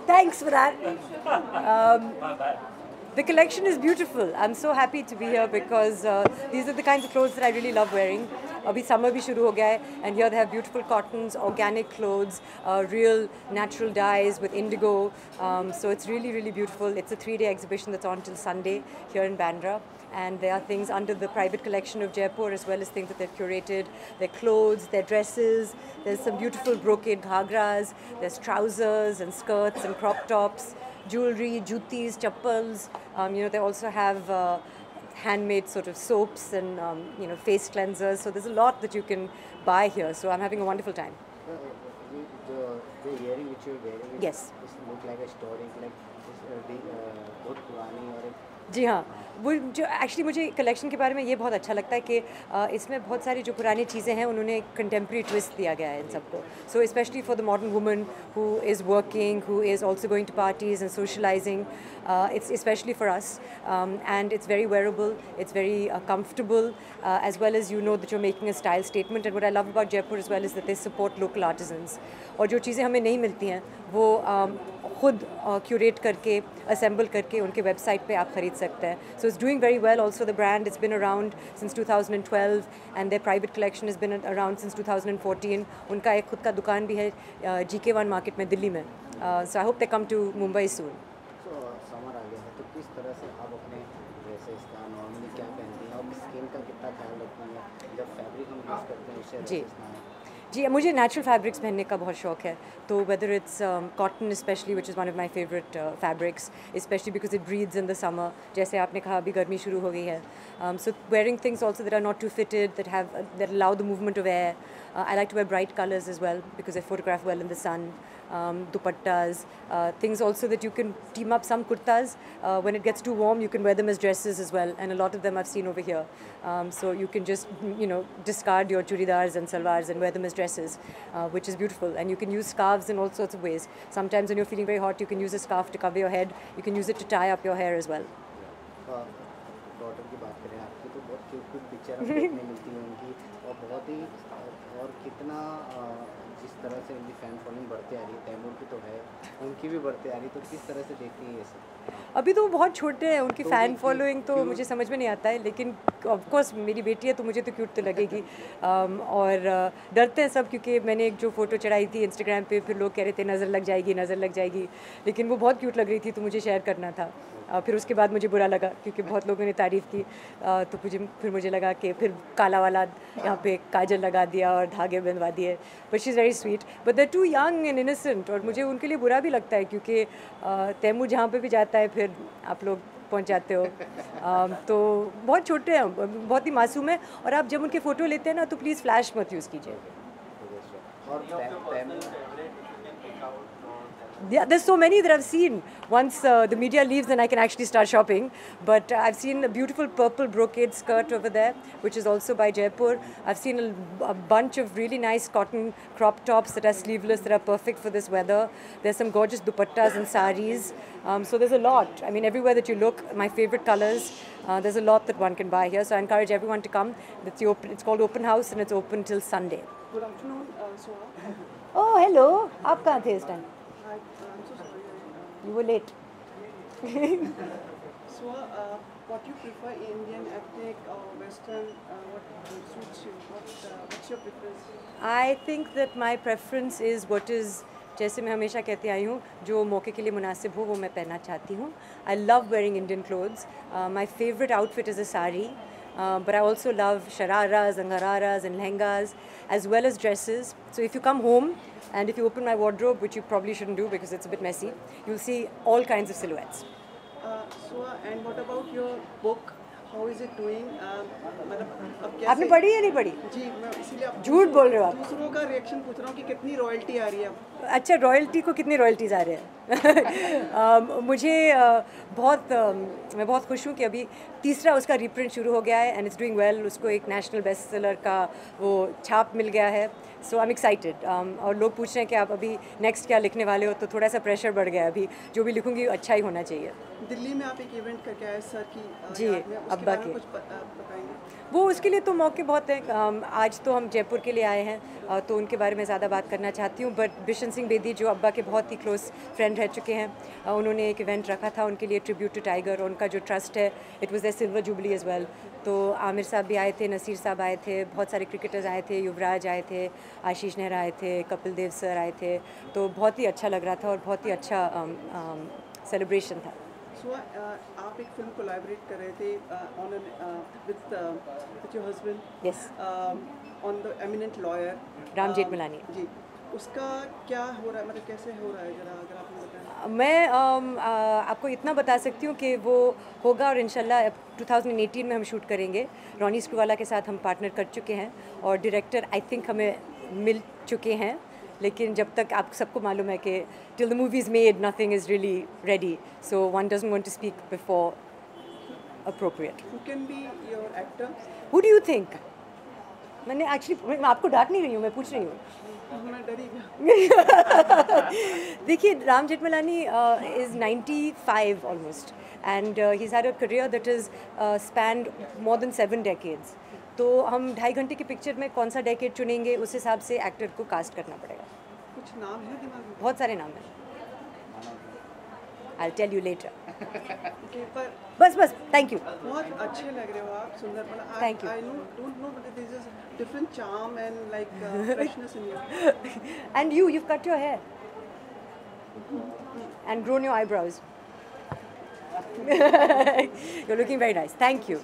Thanks for that. Um, the collection is beautiful. I'm so happy to be here because these are the kinds of clothes that I really love wearing. Abhi summer bhi shuru ho gaya hai, and here they have beautiful cottons, organic clothes, real natural dyes with indigo. So it's really, really beautiful. It's a 3-day exhibition that's on till Sunday here in Bandra. And there are things under the private collection of Jaipur as well as things that they've curated. Their clothes, their dresses. There's some beautiful brocade ghagras. There's trousers and skirts and crop tops, jewelry, jutis, chappals. They also have handmade sort of soaps and face cleansers. So there's a lot that you can buy here. So I'm having a wonderful time. The earring which you're wearing, yes, it look like a story, like बहुत पुरानी और जी हाँ, वो जो actually मुझे collection के बारे में ये बहुत अच्छा लगता है कि इसमें बहुत सारी जो पुरानी चीज़ें हैं उन्होंने कंटेम्प्रेरी ट्विस्ट दिया गया है इन सबको. So specially for the modern woman who is working, who is also going to parties and socialising, it's especially for us, and it's very wearable, it's very comfortable, as well as that you're making a style statement. And what I love about Jaipur as well is that they support local artisans. और जो चीज़ें हमें नहीं मिलती हैं वो खुद curate करके असेंबल करके उनके वेबसाइट पे आप ख़रीद सकते हैं. So it's doing very well. Also the brand, it's been around since 2012 and their private collection has been around since 2014. उनका एक खुद का दुकान भी है GK1 मार्केट में दिल्ली में. So I hope they come to Mumbai soon. So summer आ गया है तो किस तरह से आप अपने ड्रेसेस का नॉर्मली क्या पहनती हैं और स्किन का कितना ख्याल रखती हैं जब फैब्रिक हम यूज़ करते हैं उससे जी जी, मुझे नेचुरल फैब्रिक्स पहनने का बहुत शौक है. तो whether it's cotton specially which is one of my favourite fabrics, specially because it breathes in the summer. जैसे आपने कहा अभी गर्मी शुरू हो गई है. So wearing things also that are not too fitted, that allow the movement of air. I like to wear bright colors as well because I photograph well in the sun. Dupattas, things also that you can team up. Some kurtas, when it gets too warm, you can wear them as dresses as well, and a lot of them I've seen over here. So you can just discard your churidars and salwars and wear them as dresses, which is beautiful. And you can use scarves in all sorts of ways. Sometimes when you're feeling very hot, you can use a scarf to cover your head. You can use it to tie up your hair as well. Daughter की बात करें आपकी तो बहुत cute picture हमें देखने मिलती है उनकी और बहुत ही और कितना जिस तरह से उनकी फ़ैन फॉलोइंग बढ़ती आ रही है. तैमूर की तो है, उनकी भी बढ़ती आ रही है, तो किस तरह से देखती है ये सब? अभी तो वो बहुत छोटे हैं, उनकी फ़ैन फॉलोइंग तो मुझे समझ में नहीं आता है, लेकिन ऑफ कोर्स मेरी बेटी है तो मुझे तो क्यूट तो लगेगी. और डरते हैं सब क्योंकि मैंने एक जो फ़ोटो चढ़ाई थी इंस्टाग्राम पे, फिर लोग कह रहे थे नज़र लग जाएगी नज़र लग जाएगी, लेकिन वो बहुत क्यूट लग रही थी तो मुझे शेयर करना था. फिर उसके बाद मुझे बुरा लगा क्योंकि बहुत लोगों ने तारीफ़ की, तो फिर मुझे लगा कि फिर काला वाला यहाँ पे काजल लगा दिया और धागे बंधवा दिए. But she is very sweet, but they are too young and innocent, और मुझे उनके लिए बुरा भी लगता है क्योंकि तैमूर जहाँ पे भी जाता है फिर आप लोग पहुँच जाते हो. तो बहुत छोटे हैं, बहुत ही मासूम है, और आप जब उनके फ़ोटो लेते हैं ना तो प्लीज़ फ्लैश मत यूज़ कीजिए. Yeah, there's so many that I've seen. Once the media leaves, then I can actually start shopping. But I've seen a beautiful purple brocade skirt over there, which is also by Jaipur. I've seen a bunch of really nice cotton crop tops that are sleeveless, that are perfect for this weather. There's some gorgeous dupattas and saris. So there's a lot. I mean, everywhere that you look, my favorite colors. There's a lot that one can buy here. So I encourage everyone to come. It's called Open House, and it's open till Sunday. Good afternoon, Swaha. Oh, hello. आप कहाँ थे इस time? I'm so sorry. You were late. So, what you prefer, Indian, ethnic, or Western? What suits you? What's your preference? I think that my preference is what is, जैसे मैं हमेशा कहती आई हूँ, जो मौके के लिए मुनासिब हो वो मैं पहनना चाहती हूँ. I love wearing Indian clothes. My favorite outfit is a sari. But I also love shararas and ghararas and lehengas as well as dresses. So if you come home and if you open my wardrobe, which you probably shouldn't do because it's a bit messy, you'll see all kinds of silhouettes. So, and what about your book? How is it doing? मतलब अब कैसे? आपने पढ़ी या नहीं पढ़ी? जी, मैं इसीलिए झूठ बोल रहे हो आप. दूसरों का रिएक्शन पूछ रहा हूँ कि कितनी रॉयल्टी आ रही है अब. अच्छा, रॉयल्टी को कितनी रॉयल्टीज़ आ रहे हैं? मुझे मैं बहुत खुश हूँ कि अभी तीसरा उसका रीप्रिंट शुरू हो गया है एंड इट्स डूइंग वेल. उसको एक नेशनल बेस्ट सेलर का वो छाप मिल गया है. सो आई एम एक्साइटेड. और लोग पूछ रहे हैं कि आप अभी नेक्स्ट क्या लिखने वाले हो, तो थोड़ा सा प्रेशर बढ़ गया. अभी जो भी लिखूँगी अच्छा ही होना चाहिए. दिल्ली में आप एक इवेंट करके आए सर की जी, अब अब्बा बारे में के। कुछ बताएंगे? वो उसके लिए तो मौके बहुत हैं। आज तो हम जयपुर के लिए आए हैं, तो उनके बारे में ज़्यादा बात करना चाहती हूँ। बट बिशन सिंह बेदी जो अब्बा के बहुत ही क्लोज फ्रेंड रह चुके हैं, उन्होंने एक इवेंट रखा था उनके लिए, ट्रिब्यूट टू टाइगर। उनका जो ट्रस्ट है, it was there silver jubilee as well. तो आमिर साहब भी आए थे, नसीर साहब आए थे, बहुत सारे क्रिकेटर्स आए थे, युवराज आए थे, आशीष नेहरा आए थे, कपिल देव सर आए थे। तो बहुत ही अच्छा लग रहा था और बहुत ही अच्छा सेलिब्रेशन था। So, आप एक फिल्म कोलैबोरेट कर रहे थे with your husband Yes. On the eminent lawyer Ram Jethmalani. जी, उसका क्या हो रहा है, मतलब कैसे हो रहा है, जरा अगर आपने बताया। मैं आपको इतना बता सकती हूँ कि वो होगा, और इंशाल्लाह 2018 में हम शूट करेंगे। रॉनी स्क्रूवाला के साथ हम पार्टनर कर चुके हैं और डायरेक्टर आई थिंक हमें मिल चुके हैं। लेकिन जब तक आप सबको मालूम है कि till the movie is made nothing is really ready, so one doesn't want to speak before appropriate. Who can be your actor? Who do you think? मैंने एक्चुअली, मैं आपको डांट नहीं रही हूँ, मैं पूछ रही हूँ। मैं डरी गया। देखिए, Ram Jethmalani is 95 almost, and he's had a career that is spanned more than 7 decades. तो हम 2.5 घंटे की पिक्चर में कौन सा डेकेड चुनेंगे, उस हिसाब से एक्टर को कास्ट करना पड़ेगा। कुछ नाम है दिमाग में? बहुत सारे नाम हैं, I'll tell you later. Okay, पर बस थैंक यू। बहुत अच्छे लग रहे हो आप, सुंदर। मतलब Thank you. I don't know, but there is different charm and like freshness in you. And you've cut your hair and grown your eyebrows. You're looking very nice. Thank you.